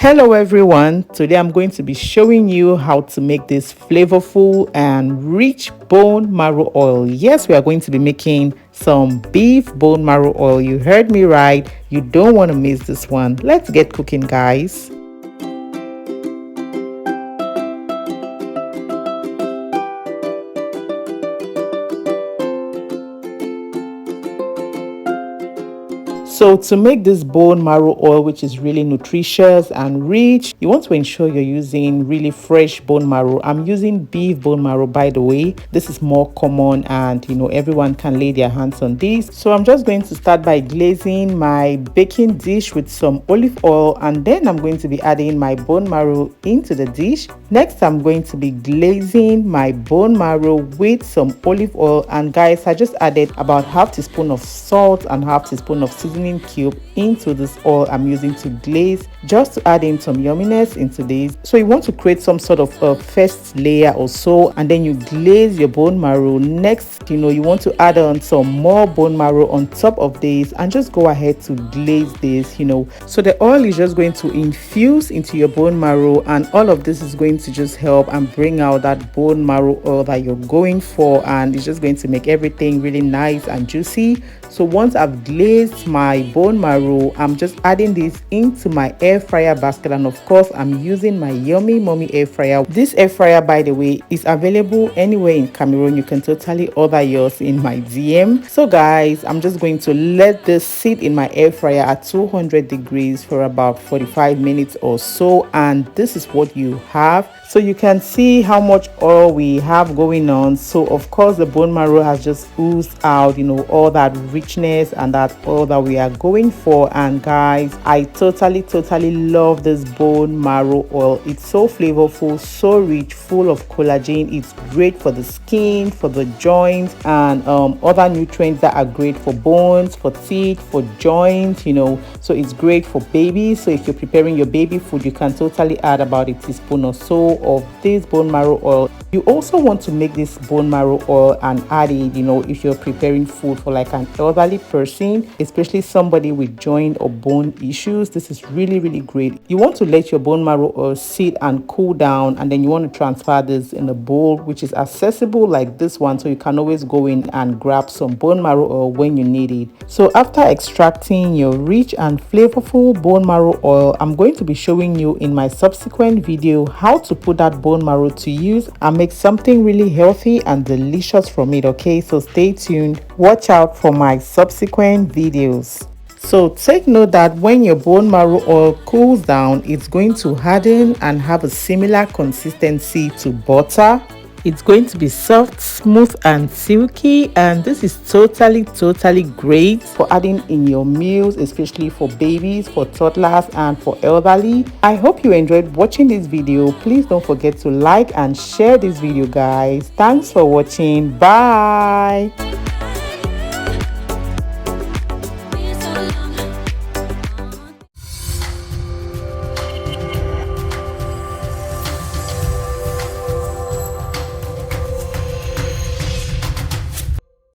Hello everyone, today I'm going to be showing you how to make this flavorful and rich bone marrow oil. Yes, we are going to be making some beef bone marrow oil. You heard me right. You don't want to miss this one. Let's get cooking, guys. So to make this bone marrow oil, which is really nutritious and rich, you want to ensure you're using really fresh bone marrow. I'm using beef bone marrow, by the way. This is more common and everyone can lay their hands on this. So I'm just going to start by glazing my baking dish with some olive oil, and then I'm going to be adding my bone marrow into the dish. Next, I'm going to be glazing my bone marrow with some olive oil, and guys, I just added about half teaspoon of salt and half teaspoon of seasoning cube into this oil I'm using to glaze, just to add in some yumminess into this. So you want to create some sort of a first layer or so, and then you glaze your bone marrow. Next, you want to add on some more bone marrow on top of this, and just go ahead to glaze this. So the oil is just going to infuse into your bone marrow, and all of this is going to just help and bring out that bone marrow oil that you're going for, and it's just going to make everything really nice and juicy. So once I've glazed my bone marrow, I'm just adding this into my air fryer basket, and of course I'm using my Yummy Mommy air fryer. This air fryer, by the way, is available anywhere in Cameroon. You can totally order yours in my DM. So guys, I'm just going to let this sit in my air fryer at 200 degrees for about 45 minutes or so, and this is what you have. So you can see how much oil we have going on. So of course the bone marrow has just oozed out, all that richness and that oil that we are going for. And guys, I totally love this bone marrow oil. It's so flavorful, so rich, full of collagen. It's great for the skin, for the joints, and other nutrients that are great for bones, for teeth, for joints. So it's great for babies. So if you're preparing your baby food, you can totally add about a teaspoon or so of this bone marrow oil. You also want to make this bone marrow oil and add it, if you're preparing food for like an elderly person, especially somebody with joint or bone issues. This is really great. You want to let your bone marrow oil sit and cool down, and then you want to transfer this in a bowl which is accessible like this one, so you can always go in and grab some bone marrow oil when you need it. So after extracting your rich and flavorful bone marrow oil, I'm going to be showing you in my subsequent video how to put that bone marrow to use and make something really healthy and delicious from it. Okay, so stay tuned, watch out for my subsequent videos. So take note that when your bone marrow oil cools down, it's going to harden and have a similar consistency to butter. It's going to be soft, smooth and silky, and this is totally great for adding in your meals, especially for babies, for toddlers and for elderly. I hope you enjoyed watching this video. Please don't forget to like and share this video, guys. Thanks for watching. Bye.